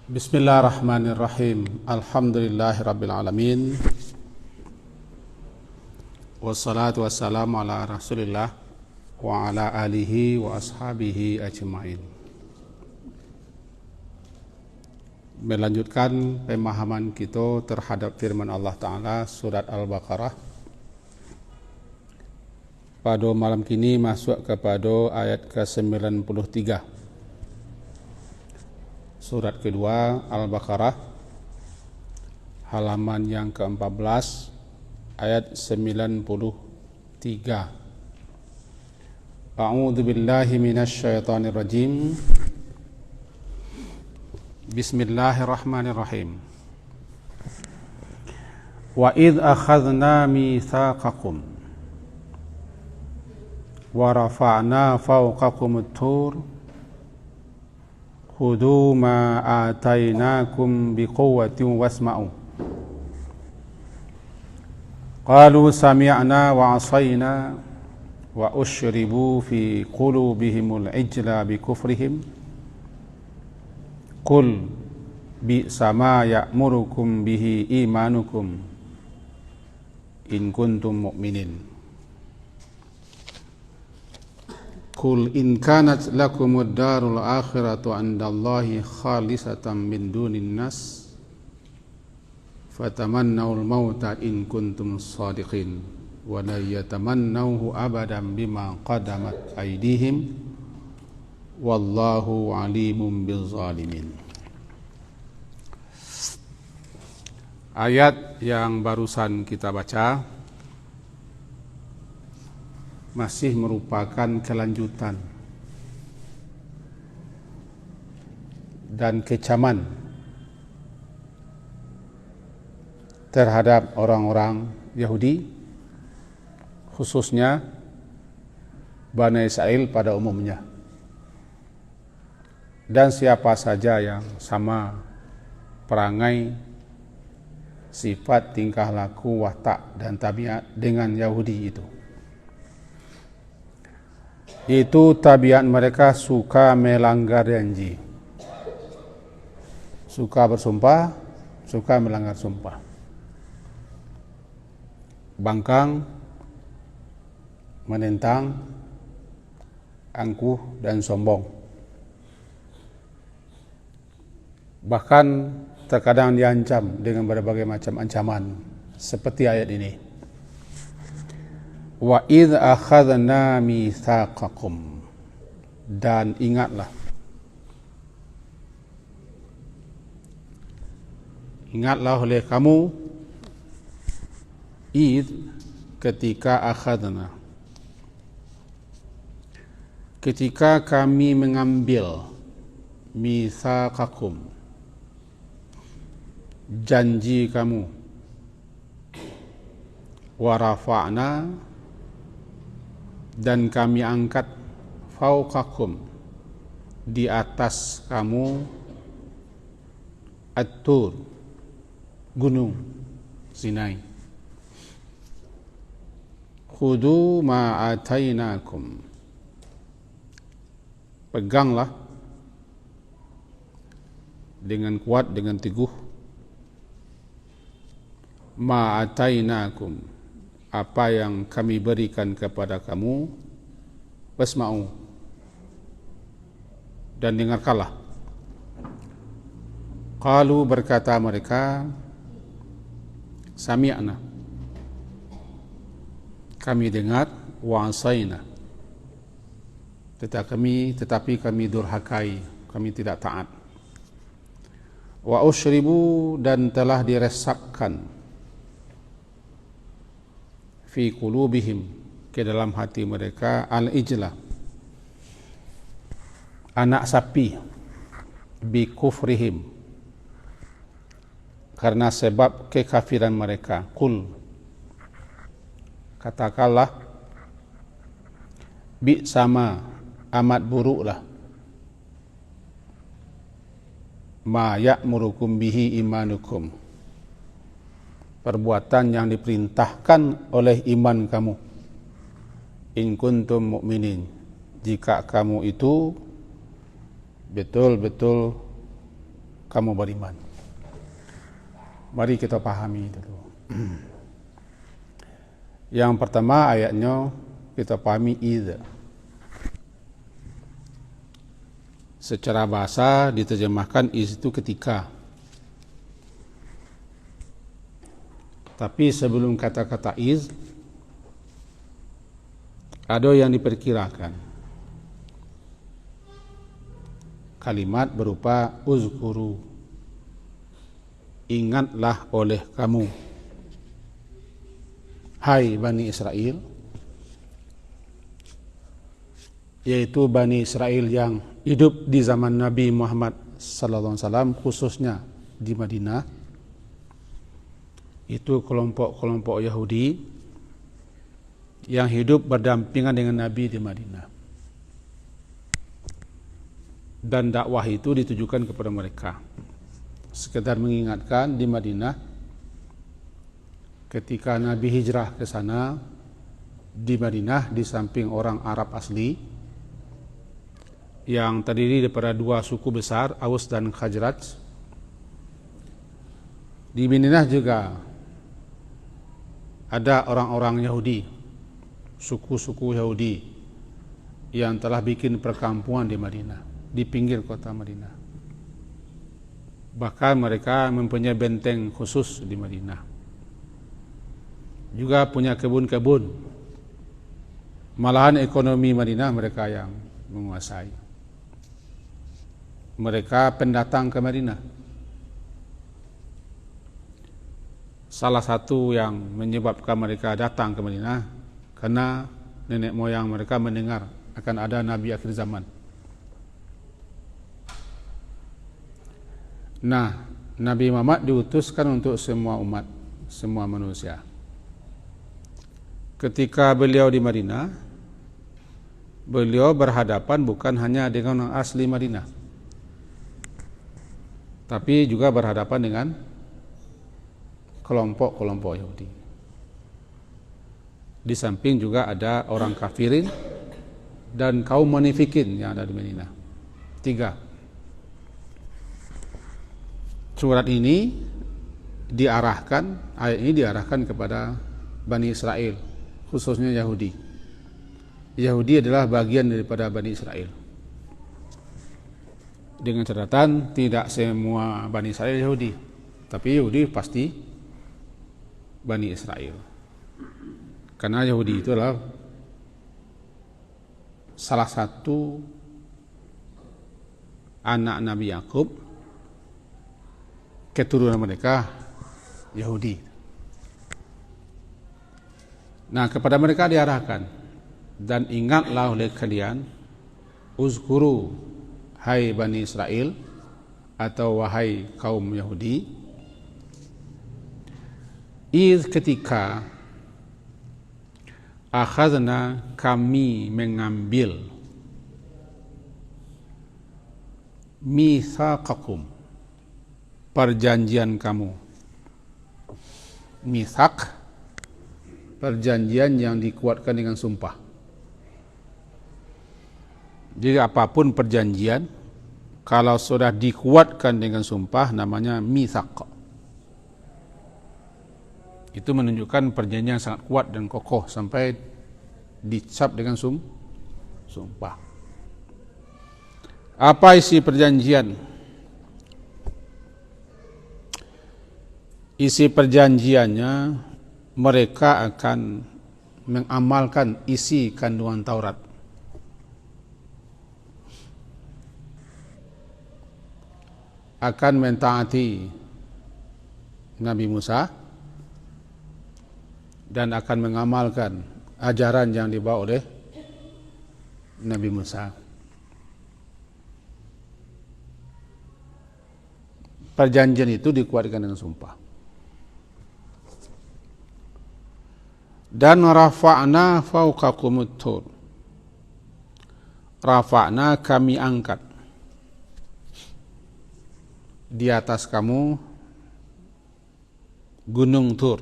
Bismillahirrahmanirrahim. Alhamdulillahirabbil alamin. Wassalatu wassalamu ala Rasulillah wa ala alihi wa ashabihi ajmain. Melanjutkan pemahaman kita terhadap firman Allah Ta'ala surat Al-Baqarah. Pada malam kini masuk kepada ayat ke-93. Surat kedua Al-Baqarah, halaman yang ke-14, ayat 93. A'udzu billahi minasyaitonir rajim. Bismillahirrahmanirrahim. Wa idh akhadna mitsaqakum wa rafa'na fawqakumut tur khudhu ma atainakum biquwwatin wasma'u. Qalu sami'na wa 'asayna wa ushribu fi qulubihimul ijla bikufrihim. Qul bi'sa ma ya'murukum bihi imanukum in kuntum mu'minin. Qul in kanat lakumud darul akhiratu 'indallahi khalisatan min dunin nas fatamannawul mauta in kuntum shadiqin wa la yatamannawhu abadan bima qadamat aydihim wallahu alimun bizzalimin. Ayat yang barusan kita baca masih merupakan kelanjutan dan kecaman terhadap orang-orang Yahudi, khususnya Bani Israel pada umumnya, dan siapa saja yang sama perangai, sifat, tingkah laku, watak, dan tabiat dengan Yahudi itu. Itu tabiat mereka suka melanggar janji, suka bersumpah, suka melanggar sumpah, bangkang, menentang, angkuh, dan sombong. Bahkan terkadang diancam dengan berbagai macam ancaman seperti ayat ini. Wa idh akhadna mitsaqakum, dan ingatlah oleh kamu, idh, ketika akhadna, ketika kami mengambil, mitsaqakum, janji kamu, wa rafa'na, dan kami angkat, fauqakum, di atas kamu, at-tur, gunung Sinai. Khudhu ma atainakum, peganglah dengan kuat, dengan teguh, ma atainakum, apa yang kami berikan kepada kamu, wasma'u, dan dengarkanlah. Qalu, berkata mereka, sami'na, kami dengar, wa 'asayna, tetapi kami durhakai, kami tidak taat. Wa ushribu, dan telah diresapkan, fi qulubihim, ke dalam hati mereka, al-ijla, anak sapi, bi kufrihim, karena sebab kekafiran mereka. Qul, katakanlah, bi sama, amat buruklah, ma ya'murukum bihi imanukum, perbuatan yang diperintahkan oleh iman kamu, in kuntum mu'minin, jika kamu itu betul-betul kamu beriman. Mari kita pahami dulu. Yang pertama ayatnya kita pahami idza. Secara bahasa diterjemahkan iz itu ketika. Tapi sebelum kata-kata iz, ada yang diperkirakan. Kalimat berupa uzkuru, ingatlah oleh kamu, hai Bani Israel, yaitu Bani Israel yang hidup di zaman Nabi Muhammad sallallahu alaihi wasallam, khususnya di Madinah. Itu kelompok-kelompok Yahudi yang hidup berdampingan dengan Nabi di Madinah. Dan dakwah itu ditujukan kepada mereka. Sekedar mengingatkan di Madinah, ketika Nabi hijrah ke sana, di Madinah di samping orang Arab asli yang terdiri daripada dua suku besar, Aus dan Khazraj, di Madinah juga ada orang-orang Yahudi, suku-suku Yahudi yang telah bikin perkampungan di Madinah, di pinggir kota Madinah. Bahkan mereka mempunyai benteng khusus di Madinah. Juga punya kebun-kebun. Malahan ekonomi Madinah mereka yang menguasai. Mereka pendatang ke Madinah. Salah satu yang menyebabkan mereka datang ke Madinah karena nenek moyang mereka mendengar akan ada Nabi akhir zaman. Nah, Nabi Muhammad diutuskan untuk semua umat, semua manusia. Ketika beliau di Madinah, beliau berhadapan bukan hanya dengan orang asli Madinah, tapi juga berhadapan dengan kelompok-kelompok Yahudi. Di samping juga ada orang kafirin dan kaum munafikin yang ada di Madinah. 3. Surat ini diarahkan, ayat ini diarahkan kepada Bani Israel, khususnya Yahudi. Yahudi adalah bagian daripada Bani Israel. Dengan catatan tidak semua Bani Israel Yahudi, tapi Yahudi pasti Bani Israel. Karena Yahudi itu adalah salah satu anak Nabi Yakub, keturunan mereka Yahudi. Nah, kepada mereka diarahkan, dan ingatlah oleh kalian, uzkuru, hai Bani Israel, atau wahai kaum Yahudi, iz ketika akhazna kami mengambil mitsaqakum, perjanjian kamu. Mitsaq, perjanjian yang dikuatkan dengan sumpah. Jadi apapun perjanjian, kalau sudah dikuatkan dengan sumpah, namanya mitsaq. Itu menunjukkan perjanjian yang sangat kuat dan kokoh sampai dicap dengan sumpah. Apa isi perjanjian? Isi perjanjiannya, mereka akan mengamalkan isi kandungan Taurat. Akan mentaati Nabi Musa dan akan mengamalkan ajaran yang dibawa oleh Nabi Musa. Perjanjian itu dikuatkan dengan sumpah. Dan rafa'na fawqakumut tur. Rafa'na, kami angkat di atas kamu gunung Tur.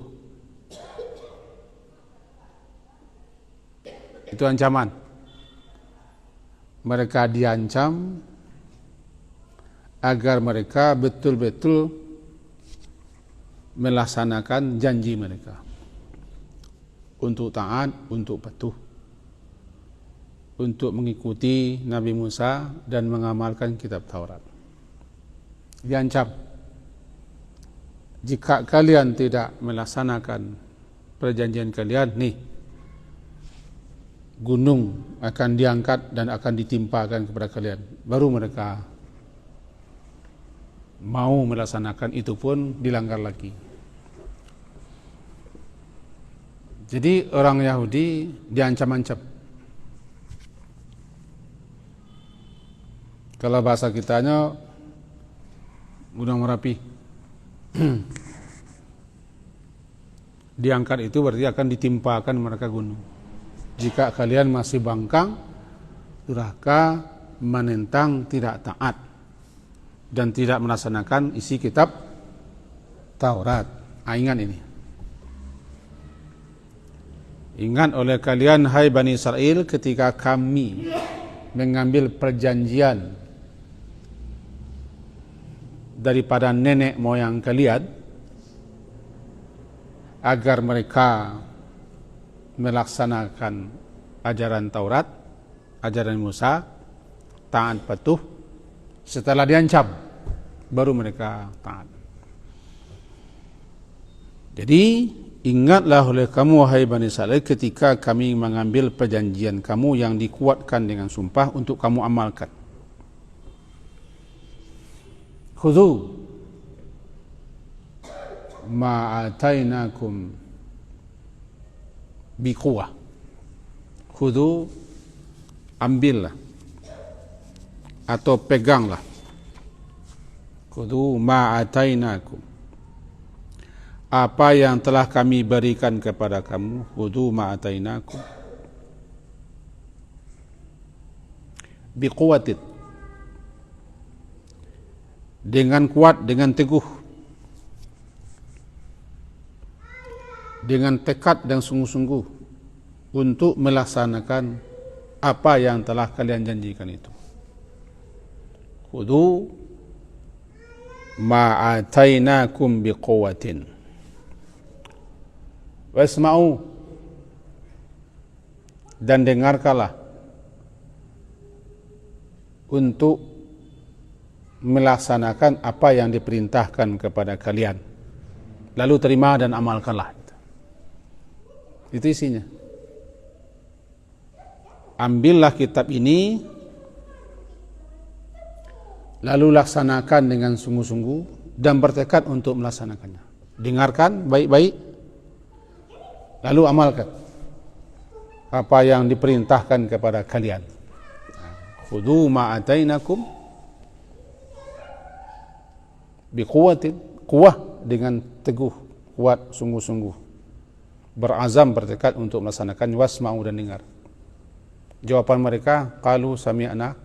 Itu ancaman. Mereka diancam agar mereka betul-betul melaksanakan janji mereka untuk taat, untuk patuh, untuk mengikuti Nabi Musa dan mengamalkan kitab Taurat. Diancam, jika kalian tidak melaksanakan perjanjian kalian, nih gunung akan diangkat dan akan ditimpakan kepada kalian. Baru mereka mau melaksanakan, itu pun dilanggar lagi. Jadi orang Yahudi diancam-ancam. Kalau bahasa kitanya Gunung Merapi. Diangkat itu berarti akan ditimpakan mereka gunung. Jika kalian masih bangkang, durhaka, menentang, tidak taat, dan tidak melaksanakan isi kitab Taurat. Ingat ini. Ingat oleh kalian, hai Bani Israel, ketika kami mengambil perjanjian daripada nenek moyang kalian agar mereka melaksanakan ajaran Taurat, ajaran Musa, taat patuh. Setelah diancam, baru mereka taat. Jadi ingatlah oleh kamu, wahai Bani Israil, ketika kami mengambil perjanjian kamu yang dikuatkan dengan sumpah untuk kamu amalkan. Khudhu ma atainakum biquwah. Khudhu, ambillah atau peganglah. Khudhu ma atainakum, apa yang telah kami berikan kepada kamu. Khudhu ma atainakum biquwatin, dengan kuat, dengan teguh, dengan tekad dan sungguh-sungguh untuk melaksanakan apa yang telah kalian janjikan itu. Khudhu ma atainakum biquwatin wasma'u, dan dengarkanlah untuk melaksanakan apa yang diperintahkan kepada kalian, lalu terima dan amalkanlah. Itu isinya. Ambillah kitab ini, lalu laksanakan dengan sungguh-sungguh dan bertekad untuk melaksanakannya. Dengarkan baik-baik, lalu amalkan apa yang diperintahkan kepada kalian. Khudhu ma atainakum biquwatin, kuah dengan teguh, kuat, sungguh-sungguh, berazam, bertekad untuk melaksanakan. Wasma'u, dan dengar. Jawaban mereka, qalu sami'na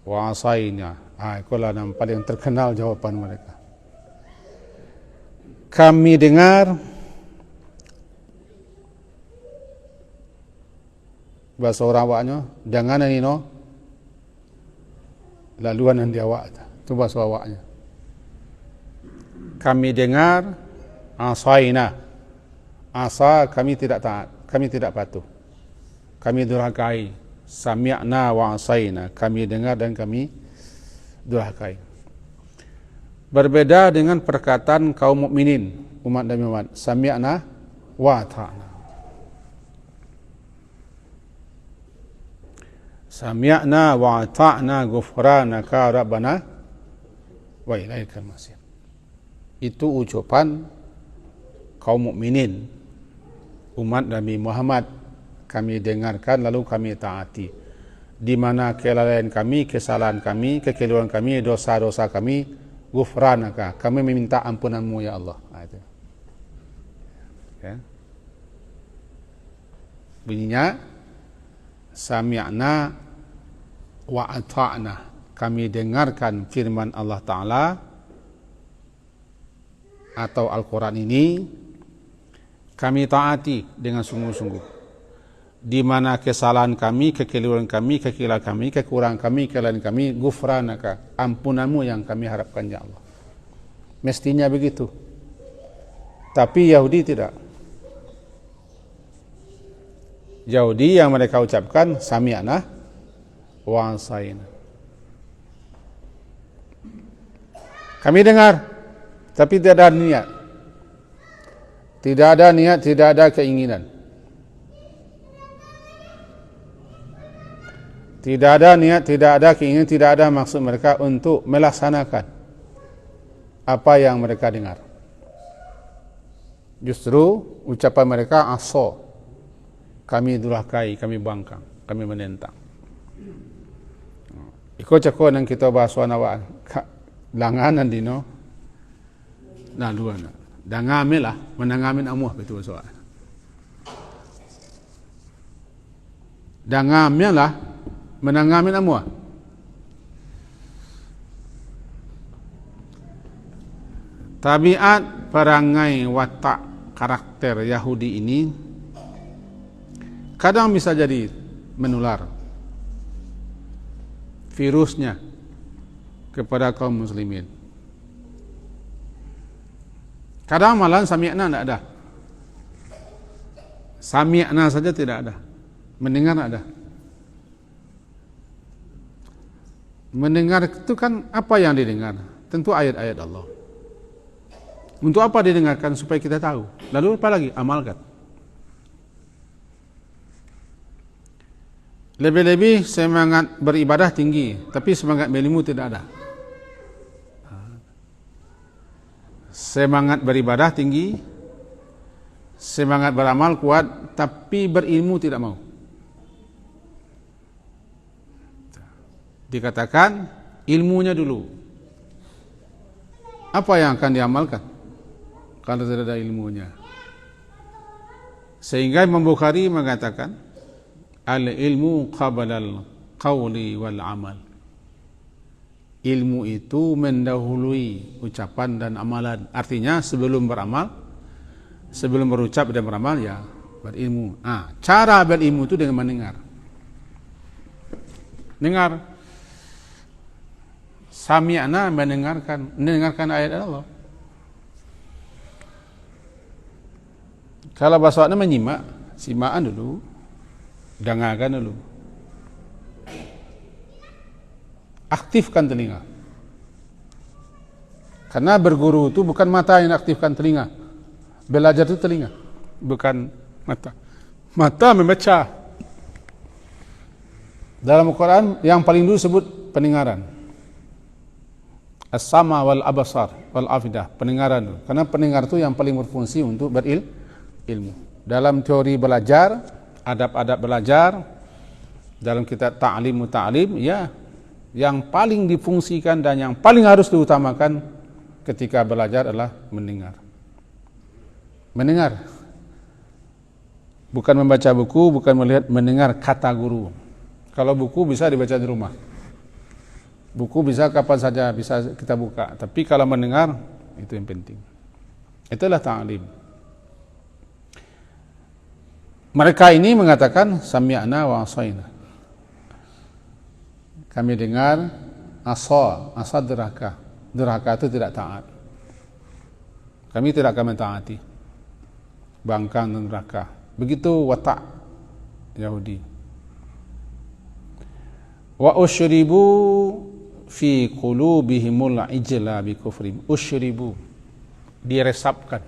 wa asaina. Itulah yang paling terkenal jawaban mereka. Kami dengar, bahasa orang awaknya, jangan ini no, laluan yang diawak. Itu bahasa awaknya. Kami dengar, asaina. Asa, kami tidak taat, kami tidak patuh, kami durhakai. Sami'na wa asaina, kami dengar dan kami durhakai. Berbeda dengan perkataan kaum mukminin, umat Nabi Muhammad, sami'na wa ata'na. Sami'na wa ata'na ghufranaka rabbana wa ilaikal masir. Itu ucapan kaum mukminin, umat Nabi Muhammad. Kami dengarkan lalu kami taati. Di mana kelalaian kami, kesalahan kami, kekeliruan kami, dosa-dosa kami, ghufranaka, kami meminta ampunanmu ya Allah. Itu. Ya. Bunyinya sami'na wa ata'na, kami dengarkan firman Allah Ta'ala atau Al-Quran ini, kami taati dengan sungguh-sungguh. di mana kesalahan kami, kekeliruan kami, kekurangan kami, kesalahan kami, ghufranaka, ampunanmu yang kami harapkan ya Allah. Mestinya begitu. Tapi Yahudi tidak. Yahudi yang mereka ucapkan sami'na wa asaina. Kami dengar, tapi tidak ada niat. Tidak ada niat, tidak ada keinginan. Tidak ada niat, tidak ada keinginan, tidak ada maksud mereka untuk melaksanakan apa yang mereka dengar. Justru ucapan mereka aso, kami durhakai, kami bangkang, kami menentang. Iko cako nang kita bahas wanawaan, langanan dino, nah dua na, dangame lah, menangamin amuah betul soal. Dangamnya lah, menangamin amuah. Tabiat perangai watak karakter Yahudi ini kadang bisa jadi menular virusnya kepada kaum muslimin. Kadang malah sami'na tidak ada. Sami'na saja tidak ada. Mendengar ada. Mendengar itu kan apa yang didengar? Tentu ayat-ayat Allah. Untuk apa didengarkan? Supaya kita tahu. Lalu apa lagi? Amalkan. Lebih-lebih semangat beribadah tinggi, tapi semangat berilmu tidak ada. Semangat beribadah tinggi, semangat beramal kuat, tapi berilmu tidak mau. Dikatakan ilmunya dulu. Apa yang akan diamalkan kalau tidak ada ilmunya? Sehingga Imam Bukhari mengatakan al-ilmu qabalal qawli wal amal. Ilmu itu mendahului ucapan dan amalan. Artinya sebelum beramal, sebelum berucap dan beramal ya berilmu. Cara berilmu itu dengan mendengar. Dengar. Sami'na mendengarkan ayat Allah. Kalau bahasa Arabnya menyimak, simaan dulu, dengarkan dulu. Aktifkan telinga. Karena berguru itu bukan mata yang aktifkan telinga. Belajar itu telinga, bukan mata. Mata membaca. Dalam Al-Quran yang paling dulu sebut pendengaran. As-sama wal abasar wal afidah, pendengaran. Karena pendengar itu yang paling berfungsi untuk berilmu. Dalam teori belajar, adab-adab belajar, dalam kitab ta'lim ta'lim, ya, yang paling difungsikan dan yang paling harus diutamakan ketika belajar adalah mendengar. Mendengar. Bukan membaca buku, bukan melihat, mendengar kata guru. Kalau buku bisa dibaca di rumah. Buku bisa kapan saja bisa kita buka, tapi kalau mendengar itu yang penting. Itulah ta'lim. Mereka ini mengatakan sami'na wa asaina. Kami dengar, asa durhaka. Durhaka itu tidak taat. Kami tidak akan mentaati. Bangkang dan durhaka. Begitu watak Yahudi. Wa usyribu fi qulubihimul ijla bi kufrim. Usyribu, diresapkan.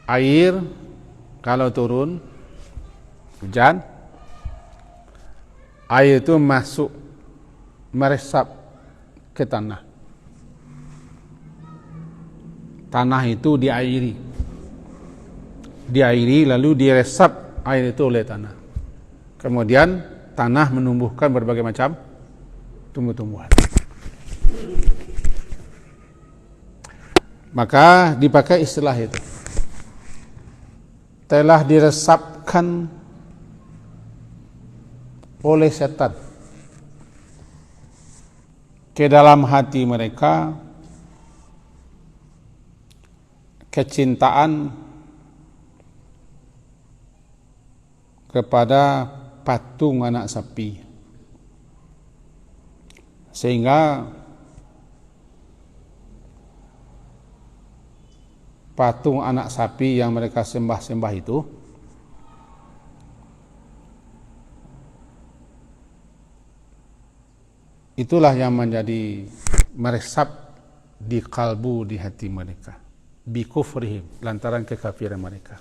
Air kalau turun hujan, air itu masuk meresap ke tanah. Tanah itu diairi. Diairi lalu diresap air itu oleh tanah. Kemudian tanah menumbuhkan berbagai macam tumbuh-tumbuhan. Maka dipakai istilah itu. Telah diresapkan oleh setan ke dalam hati mereka kecintaan kepada patung anak sapi, sehingga patung anak sapi yang mereka sembah-sembah itu itulah yang menjadi meresap di kalbu, di hati mereka, bi kufrihim, lantaran kekafiran mereka.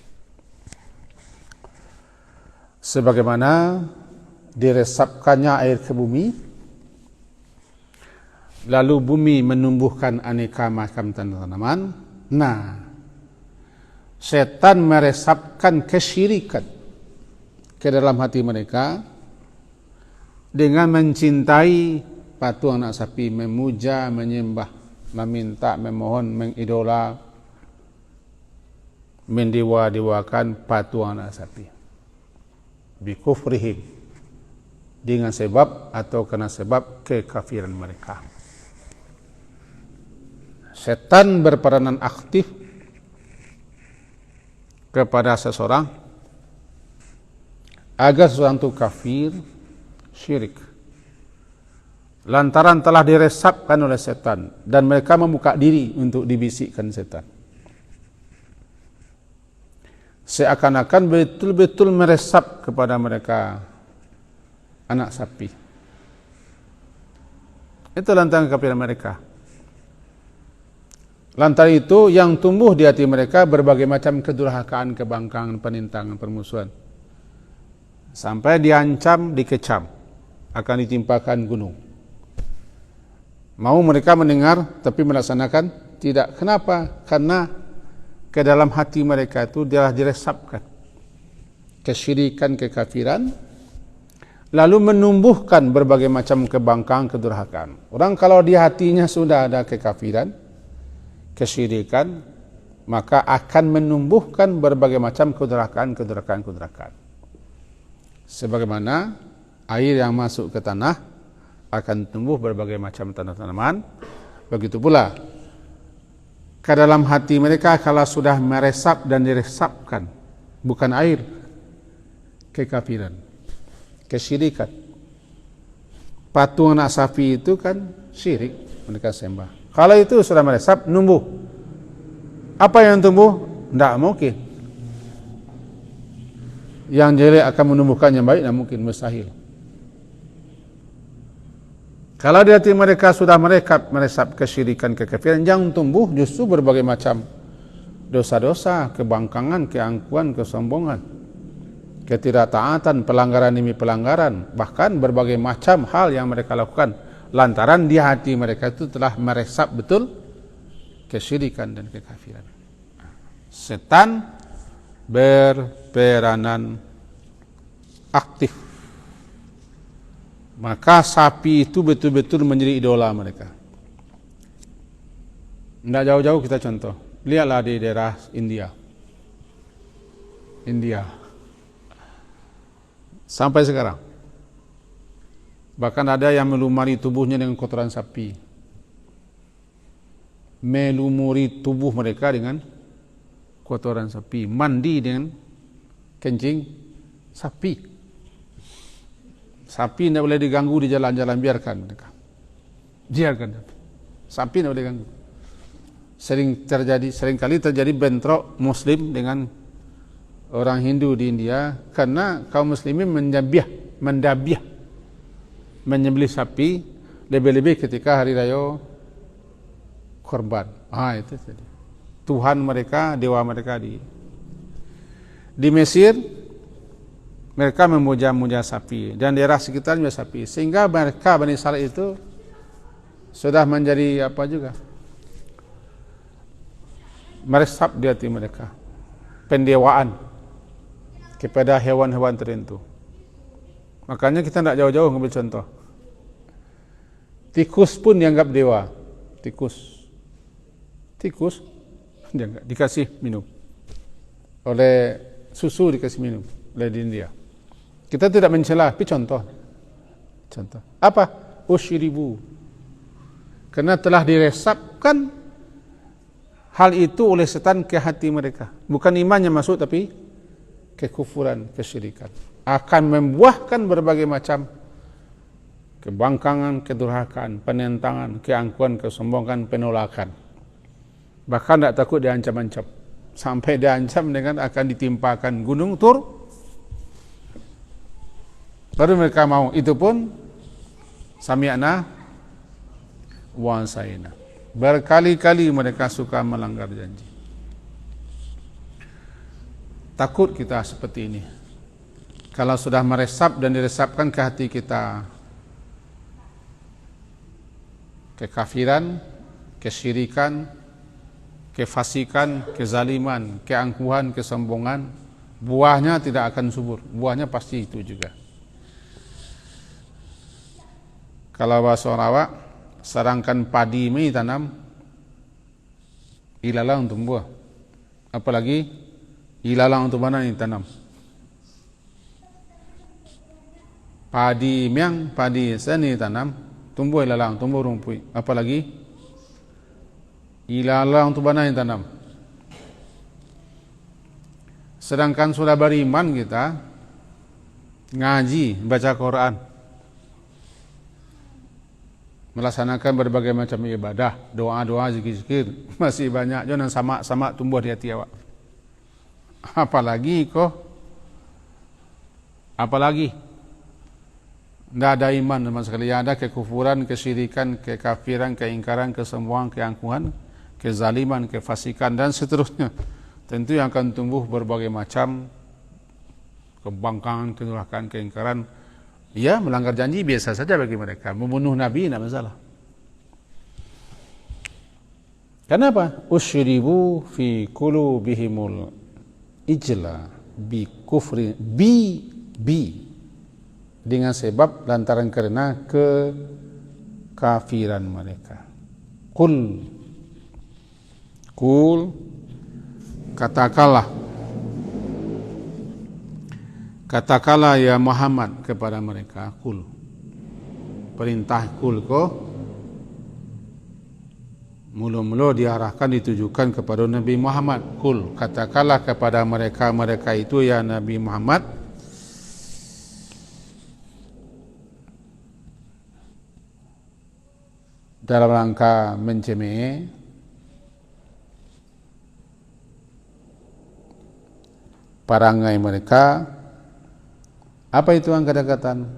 Sebagaimana diresapkannya air ke bumi, lalu bumi menumbuhkan aneka macam tanaman. Nah, setan meresapkan kesyirikan ke dalam hati mereka dengan mencintai patung anak sapi, memuja, menyembah, meminta, memohon, mengidola, mendewa-dewakan patung anak sapi. Bikufrihim, dengan sebab atau karena sebab kekafiran mereka. Setan berperanan aktif kepada seseorang agar seseorang itu kafir, syirik, lantaran telah diresapkan oleh setan dan mereka membuka diri untuk dibisikkan setan. Seakan-akan betul-betul meresap kepada mereka anak sapi. Itu lantaran kekafiran mereka. Lantaran itu yang tumbuh di hati mereka berbagai macam kedurhakaan, kebangkangan, penintangan, permusuhan. Sampai diancam, dikecam, akan ditimpakan gunung. Mau mereka mendengar tapi melaksanakan tidak. Kenapa? Karena ke dalam hati mereka itu dia diresapkan kesyirikan, kekafiran, lalu menumbuhkan berbagai macam kebangkangan, kedurhakaan. Orang kalau di hatinya sudah ada kekafiran, kesyirikan, maka akan menumbuhkan berbagai macam kedurhakaan. Sebagaimana air yang masuk ke tanah akan tumbuh berbagai macam tanaman, begitu pula ke dalam hati mereka kalau sudah meresap dan diresapkan bukan air, kekafiran, kesyirikan. Patung anak sapi itu kan syirik mereka sembah. Kalau itu sudah meresap, numbuh. Apa yang tumbuh? Tidak mungkin. Yang jelek akan menumbuhkan yang baik, tidak mungkin, mustahil. Kalau di hati mereka sudah meresap kesyirikan, kekafiran, yang tumbuh justru berbagai macam dosa-dosa, kebangkangan, keangkuhan, kesombongan, ketidaktaatan, pelanggaran demi pelanggaran, bahkan berbagai macam hal yang mereka lakukan lantaran di hati mereka itu telah meresap betul kesyirikan dan kekafiran. Setan berperanan aktif. Maka sapi itu betul-betul menjadi idola mereka. Tidak jauh-jauh kita contoh. Lihatlah di daerah India. Sampai sekarang. Bahkan ada yang melumuri tubuhnya dengan kotoran sapi. Melumuri tubuh mereka dengan kotoran sapi. Mandi dengan kencing sapi. Sapi tidak boleh diganggu di jalan-jalan, biarkan mereka. Biarkan. Sapi tidak boleh diganggu. Seringkali terjadi bentrok Muslim dengan orang Hindu di India karena kaum Muslimin mendabiah, menyembelih sapi lebih-lebih ketika hari raya korban. Itu tadi. Tuhan mereka, dewa mereka di Mesir. Mereka memuja-muja sapi dan daerah sekitarnya sapi, sehingga mereka Bani Israil itu sudah menjadi meresap di hati mereka pendewaan kepada hewan-hewan tertentu. Makanya kita tidak jauh-jauh mengambil contoh. Tikus pun dianggap dewa. Tikus dianggap, dikasih minum oleh susu, dikasih minum oleh di India. Kita tidak mencela, tapi contoh. Apa? Usyribu. Karena telah diresapkan hal itu oleh setan ke hati mereka. Bukan imannya masuk, tapi kekufuran, kesyirikan. akan membuahkan berbagai macam kebangkangan, kedurhakaan, penentangan, keangkuhan, kesombongan, penolakan. Bahkan tidak takut diancam-ancam. Sampai diancam dengan akan ditimpakan gunung Tur. Baru mereka mau. Itu pun sami'na wa asaina. Berkali-kali mereka suka melanggar janji. Takut kita seperti ini. Kalau sudah meresap dan diresapkan ke hati kita kekafiran, kesyirikan, kefasikan, kezaliman, keangkuhan, kesombongan, buahnya tidak akan subur. Buahnya pasti itu juga. Kalau bahasa Rawa, sarangkan padi ini tanam, ilalang tumbuh. Apalagi ilalang untuk mana ini tanam? Padi miang, padi seni tanam. Tumbuh ilalang, tumbuh rumput. Apalagi ilalang tu mana yang tanam. Sedangkan sudah beriman kita ngaji, baca Quran, melaksanakan berbagai macam ibadah, doa-doa, zikir-zikir, masih banyak jangan sama-sama tumbuh di hati awak. Apalagi tidak ada iman sama sekali. Yang ada kekufuran, kesyirikan, kekafiran, keingkaran, kesombongan, keangkuhan, kezaliman, kefasikan dan seterusnya. Tentu yang akan tumbuh berbagai macam kebangkangan, kedurhakaan, keingkaran. Ya, melanggar janji biasa saja bagi mereka. Membunuh Nabi tidak masalah. Kenapa? Usyribu fi qulubihimul ijla bi kufri bi dengan sebab lantaran karena kekafiran mereka. Kul katakanlah ya Muhammad kepada mereka, kul, perintah kul ko mula-mula diarahkan ditujukan kepada Nabi Muhammad. Kul, katakanlah kepada mereka itu ya Nabi Muhammad, dalam rangka mencemeh perangai mereka. Apa itu yang kata-katan?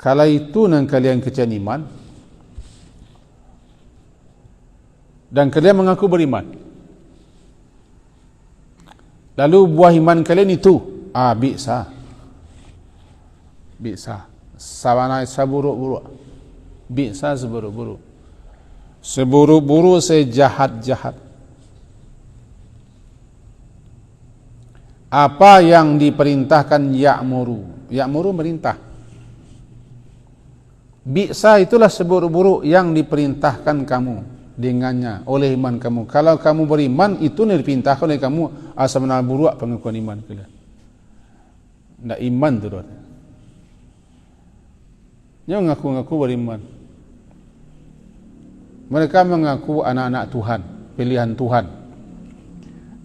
Kala itu nang kalian kecil iman dan kalian mengaku beriman, lalu buah iman kalian itu bisa sawana saburuk-buruk, bisa seburuk-buruk sejahat-jahat. Apa yang diperintahkan ya'muru merintah. Bisa itulah seburuk-buruk yang diperintahkan kamu dengannya oleh iman kamu. Kalau kamu beriman, itu yang diperintahkan oleh kamu. Asal menal buruk pengakuan iman kalian. Tidak iman tu doa. Dia mengaku-ngaku beriman. Mereka mengaku anak-anak Tuhan, pilihan Tuhan.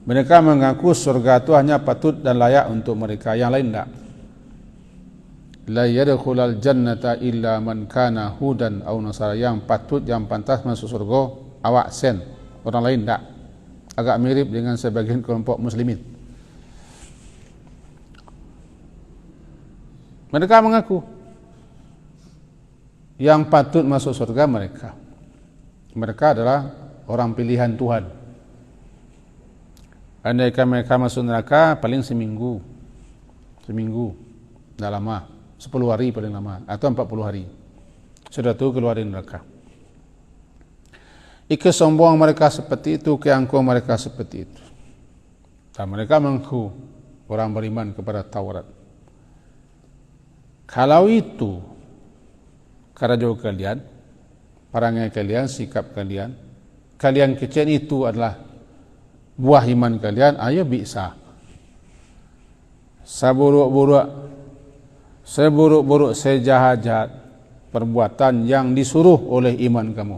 Mereka mengaku surga itu hanya patut dan layak untuk mereka, yang lain tidak. La yadkhulul jannata illa man kana hudan aw nasara. Yang patut, yang pantas masuk surga awak sen, orang lain tidak. Agak mirip dengan sebagian kelompok muslimin. Mereka mengaku yang patut masuk surga mereka. Mereka adalah orang pilihan Tuhan. Andaikan mereka masuk neraka paling seminggu, dah lama, 10 hari paling lama, atau 40 hari, sudah tu keluar dari neraka. Kesombongan mereka seperti itu, keangkuhan mereka seperti itu. Dan mereka mengaku orang beriman kepada Taurat. Kalau itu karajo kalian, perangai kalian, sikap kalian, kalian kecil itu adalah buah iman kalian, ayo bisa. Seburuk-buruk, sejahat-jahat perbuatan yang disuruh oleh iman kamu.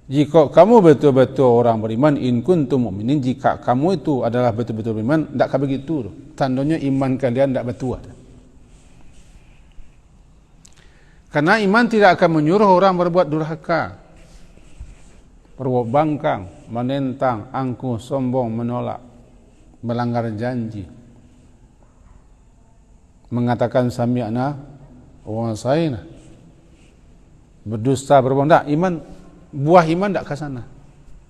Jika kamu betul-betul orang beriman, in kuntum mu'minin, jika kamu itu adalah betul-betul beriman, tidak begitu. Tandanya iman kalian tidak betul. Karena iman tidak akan menyuruh orang berbuat durhaka, berbuat bangkang, menentang, angkuh, sombong, menolak, melanggar janji, mengatakan sami'na wa asaina, berdusta, berbohong. Tak, iman, buah iman tak ke sana.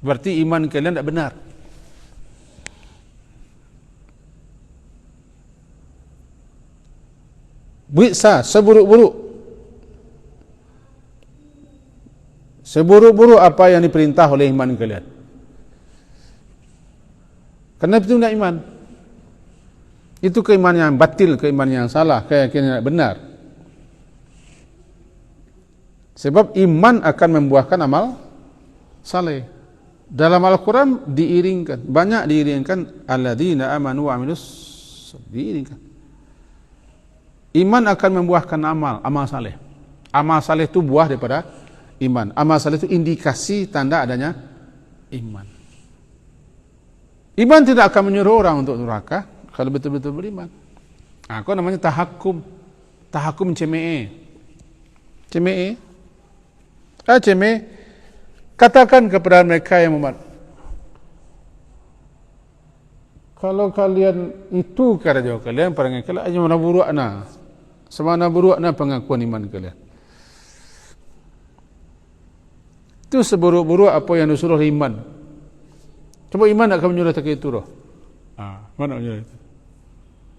Berarti iman kalian tak benar. Bisa seburuk-buruk apa yang diperintah oleh iman kalian. Karena itu tidak iman. Itu keimanan yang batil, keimanan yang salah, keyakinan yang benar. Sebab iman akan membuahkan amal saleh. Dalam Al-Quran diiringkan, banyak diiringkan alladzina amanu wa amilus, diiringkan. Iman akan membuahkan amal saleh. Amal saleh itu buah daripada iman. Amal saleh itu indikasi tanda adanya iman. Iman tidak akan menyuruh orang untuk neraka kalau betul-betul beriman. Itu namanya tahakum. Tahakum CME. CME. CME. Katakan kepada mereka yang umat, kalau kalian itu kerja kalian, perangai kalian aja mana burukna. Semana burukna pengakuan iman kalian. Itu seburuk-buruk apa yang disuruh iman. Coba iman akan menyuruh tak itu roh. Mana menyuruh itu?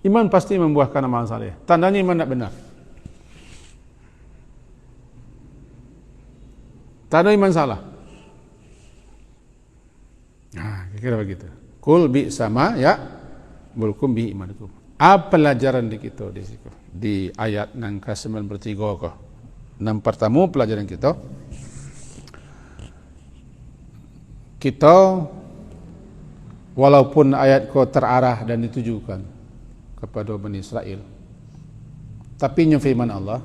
Iman pasti membuahkan amal saleh. Tandanya iman tak benar. Tanda iman salah. Kira-kira begitu. Kul bi sama ya bulkum bi imanukum. Apa pelajaran di kita di situ? Di ayat yang ke-93 kok. Yang pertama pelajaran kita walaupun ayat ko terarah dan ditujukan kepada Bani Israel, tapi nya firman Allah,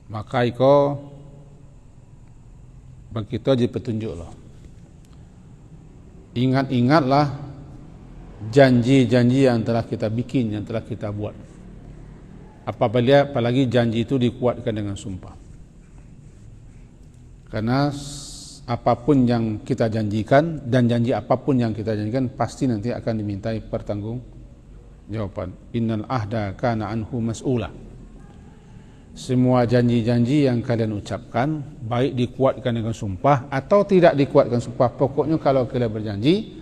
maka iko bagi kita jadi petunjuk lah. Ingat-ingatlah janji-janji yang telah kita bikin, yang telah kita buat. Apalagi janji itu dikuatkan dengan sumpah. Karena apapun yang kita janjikan dan janji apapun yang kita janjikan pasti nanti akan dimintai pertanggungjawaban. Innal ahda kana anhu mas'ula. Semua janji-janji yang kalian ucapkan, baik dikuatkan dengan sumpah atau tidak dikuatkan sumpah, pokoknya kalau kalian berjanji,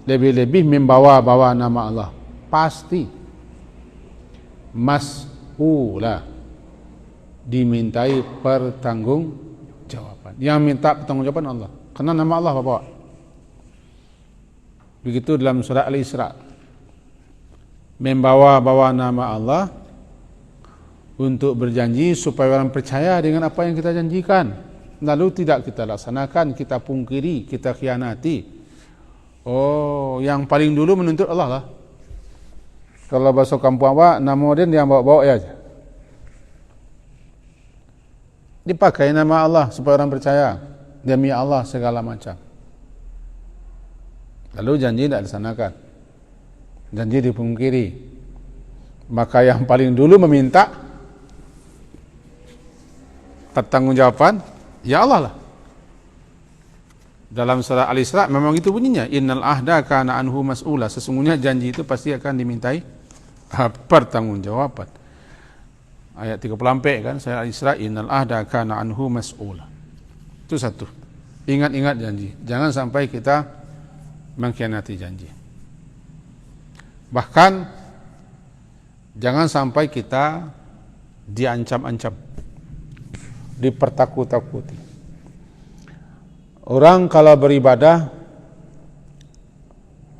lebih-lebih membawa nama Allah, pasti mas'ula, dimintai pertanggungjawaban. Yang minta pertanggungjawaban Allah, karena nama Allah bawa. Begitu dalam surah Al-Isra, membawa nama Allah untuk berjanji supaya orang percaya dengan apa yang kita janjikan, lalu tidak kita laksanakan, kita pungkiri, kita khianati. Yang paling dulu menuntut Allah lah. Kalau bahasa kampung awak, nama dia yang bawa-bawa ya aja. Dipakai nama Allah supaya orang percaya, demi Allah segala macam. Lalu janji tidak dilaksanakan, janji dipungkiri. Maka yang paling dulu meminta pertanggungjawaban, ya Allah lah. Dalam surah Al-Isra memang itu bunyinya, innal ahda kana anhu mas'ula, sesungguhnya janji itu pasti akan dimintai pertanggungjawaban. Ayat 34 kan, surah Al-Isra, innal ahda kana anhu mas'ula. Itu satu. Ingat-ingat janji, jangan sampai kita mengkhianati janji. Bahkan jangan sampai kita diancam-ancam, dipertakut-takuti. Orang kalau beribadah,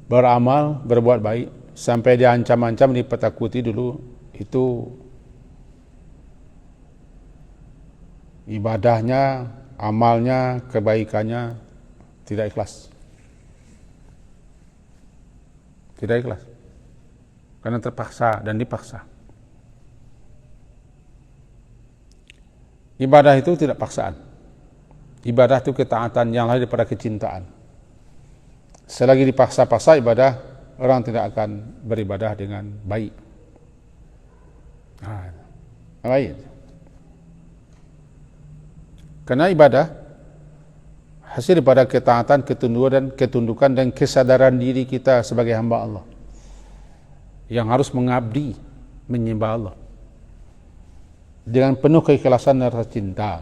beramal, berbuat baik, sampai diancam-ancam, dipertakuti dulu, itu ibadahnya, amalnya, kebaikannya tidak ikhlas. Tidak ikhlas. Karena terpaksa dan dipaksa. Ibadah itu tidak paksaan. Ibadah itu ketaatan yang lahir daripada kecintaan. Selagi dipaksa-paksa ibadah, orang tidak akan beribadah dengan baik. Baik. Karena ibadah hasil daripada ketaatan, ketundukan dan kesadaran diri kita sebagai hamba Allah yang harus mengabdi, menyembah Allah dengan penuh keikhlasan dan rasa cinta.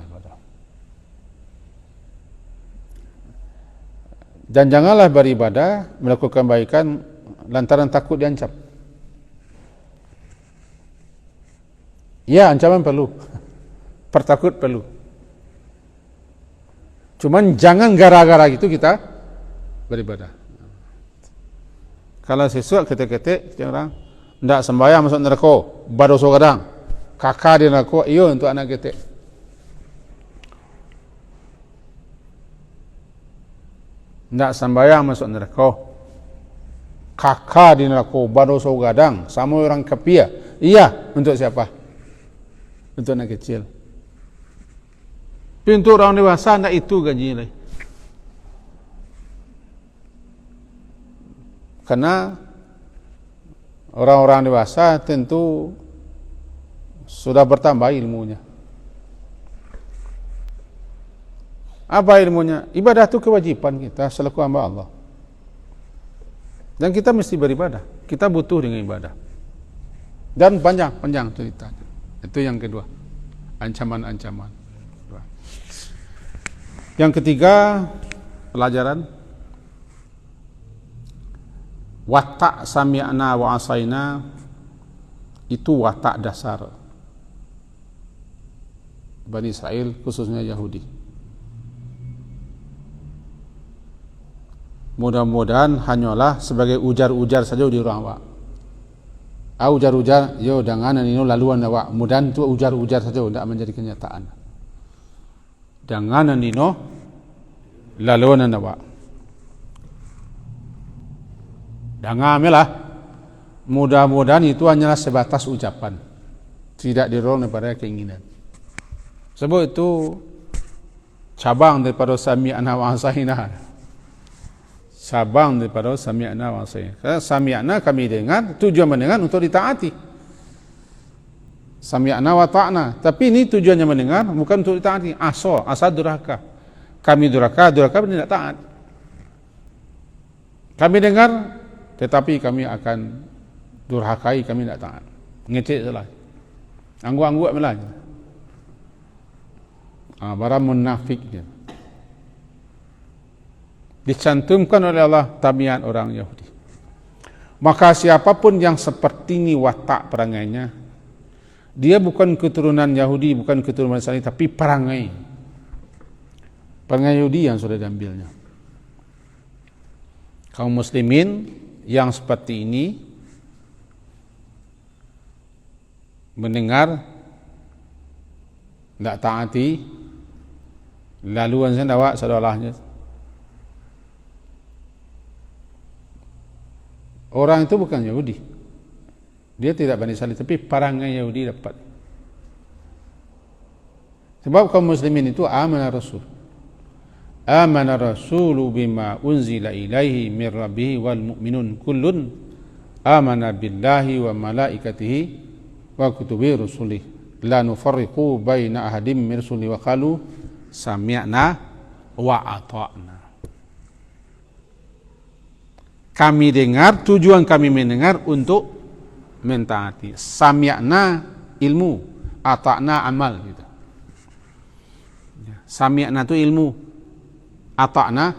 Dan janganlah beribadah, melakukan kebaikan lantaran takut diancam. Ya, ancaman perlu, pertakut perlu. Cuman jangan gara-gara itu kita beribadah. Kalau sesuatu ketik-ketik orang ndak sembahyang masuk neraka, badoso kadang, kakak di neraka, iyo untuk anak ketik. Ndak sembahyang masuk neraka, kakak di neraka, badoso kadang, sama orang kafir. Iya, untuk siapa? Untuk anak kecil. Untuk orang dewasa tidak itu gajinya. Karena orang-orang dewasa tentu sudah bertambah ilmunya. Apa ilmunya? Ibadah itu kewajiban kita selaku hamba Allah. Dan kita mesti beribadah. Kita butuh dengan ibadah. Dan panjang cerita. Itu yang kedua. Ancaman-ancaman. Yang ketiga, pelajaran watak sami'na wa asaina, itu watak dasar Bani Israel, khususnya Yahudi. Mudah-mudahan hanyalah sebagai ujar-ujar saja di orang awak. Ujar-ujar, yo jangan ini laluan awak. Mudahan itu ujar-ujar saja, tidak menjadi kenyataan. Jangan nino laluan awak. Jangan melah. Mudah-mudahan itu hanyalah sebatas ucapan, tidak dirol daripada keinginan. Sebab itu cabang daripada sami'na wa asaina. Cabang daripada sami'na wa asaina. Karena sami'na kami dengar, tujuan mendengar untuk ditaati. Sami'na wa ta'na, tapi ini tujuannya mendengar bukan untuk ditaati. Asal durhaka. Kami durhaka tidak taat. Kami dengar tetapi kami akan durhakai, kami tidak taat. Ngecek salah. Angguk-angguk malah. Barang munafik dia. Dicantumkan oleh Allah tabiat orang Yahudi. Maka siapapun yang seperti ini watak perangainya, dia bukan keturunan Yahudi, bukan keturunan Nasrani, tapi perangai Yahudi yang sudah diambilnya. Kaum muslimin yang seperti ini mendengar, tidak taati, laluan sendawak sadalahnya. Orang itu bukan Yahudi. Dia tidak Bani Israil, tapi perangai Yahudi dapat. Sebab kaum muslimin itu amana Rasul. Amana Rasulu bima unzila ilaihi min rabbihi wal mu'minun kullun amana billahi wa malaikatihi wa kutubi rusulih la nufarriqu baina ahadim min rusuli wa qalu sami'na wa ata'na. Kami dengar, tujuan kami mendengar untuk mentaati. Sami'na ilmu, ata'na amal gitu. Sami'na itu ilmu, ata'na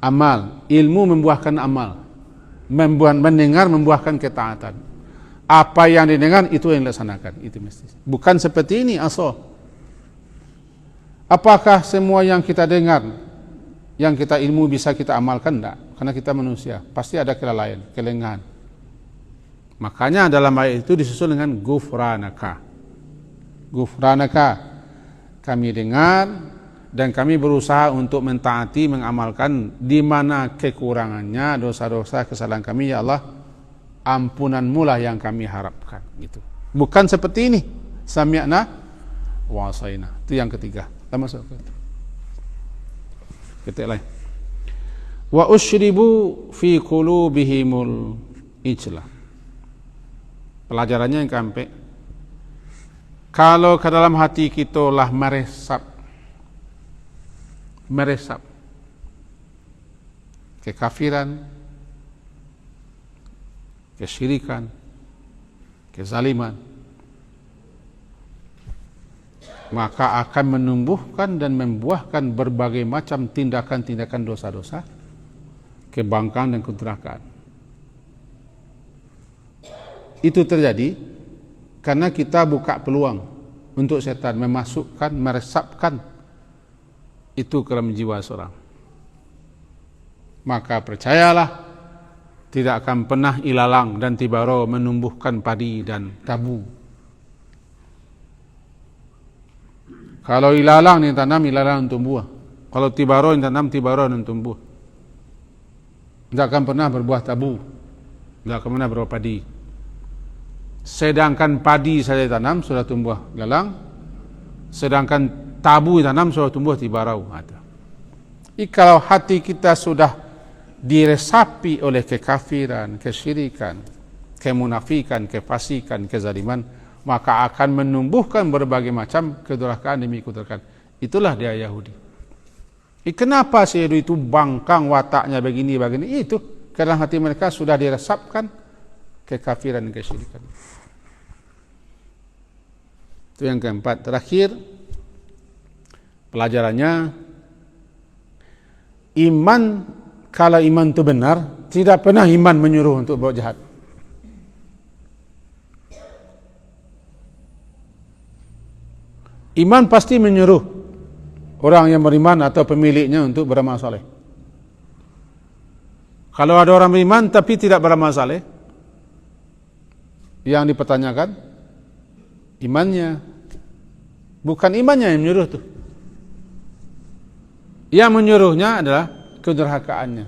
amal. Ilmu membuahkan amal, mendengar membuahkan ketaatan. Apa yang didengar itu yang dilaksanakan, itu mesti. Bukan seperti ini asal. Apakah semua yang kita dengar, yang kita ilmu bisa kita amalkan? Tidak, karena kita manusia, pasti ada kelalaian, kelengahan. Makanya dalam ayat itu disusul dengan gufranaka. Gufranaka, kami dengar dan kami berusaha untuk mentaati, mengamalkan di mana kekurangannya, dosa-dosa, kesalahan kami, ya Allah, ampunanmu lah yang kami harapkan. Gitu. Bukan seperti ini. Sami'na wa asaina. Itu yang ketiga. Kita masuk ke itu. Ketik lain. Wa usyribu fi qulubihimul ijlah. Pelajarannya yang keempat, kalau ke dalam hati kita lah meresap kekafiran, kesyirikan, kezaliman, maka akan menumbuhkan dan membuahkan berbagai macam tindakan-tindakan dosa-dosa, kebangkang dan kedurhakaan. Itu terjadi karena kita buka peluang untuk setan memasukkan, meresapkan itu ke dalam jiwa seorang. Maka percayalah, tidak akan pernah ilalang dan tibaro menumbuhkan padi dan tabu. Kalau ilalang yang tanam, ilalang yang tumbuh. Kalau tibaro yang tanam, tibaro yang tumbuh. Tidak akan pernah berbuah tabu, tidak akan pernah berbuah padi. Sedangkan padi saja tanam sudah tumbuh ilalang, sedangkan tabu tanam sudah tumbuh tibarau. Kalau hati kita sudah diresapi oleh kekafiran, kesyirikan, kemunafikan, kefasikan, kezaliman, maka akan menumbuhkan berbagai macam kedurhakaan demi kedurhakaan. Itulah dia Yahudi. Kenapa si Yahudi itu bangkang wataknya begini? Itu karena hati mereka sudah diresapkan kekafiran dan kesyirikan. Itu yang keempat. Terakhir, pelajarannya, iman, kalau iman itu benar, tidak pernah iman menyuruh untuk berbuat jahat. Iman pasti menyuruh orang yang beriman atau pemiliknya untuk beramal saleh. Kalau ada orang beriman tapi tidak beramal saleh, yang dipertanyakan imannya, bukan imannya yang menyuruh tuh. Yang menyuruhnya adalah kedurhakaannya.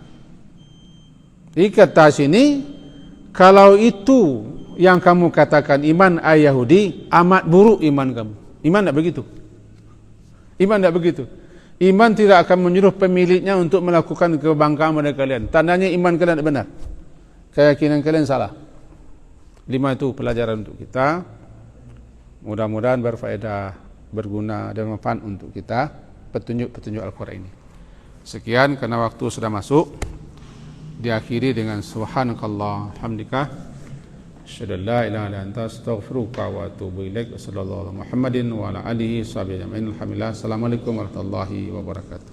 Di kata sini, kalau itu yang kamu katakan iman Yahudi, amat buruk iman kamu. Iman tidak begitu. Iman tidak begitu. Iman tidak akan menyuruh pemiliknya untuk melakukan kebanggaan pada kalian. Tandanya iman kalian tidak benar. Keyakinan kalian salah. 5 itu pelajaran untuk kita. Mudah-mudahan berfaedah, berguna dan manfaat untuk kita petunjuk-petunjuk Al-Quran ini. Sekian, karena waktu sudah masuk. Diakhiri dengan subhanakallah hamdika asyhadu an la ilaha illa anta astaghfiruka wa atubu ilaik. Sallallahu Muhammadin wa ala alihi sahbihi ajma'in. Alhamdulillah. Assalamualaikum warahmatullahi wabarakatuh.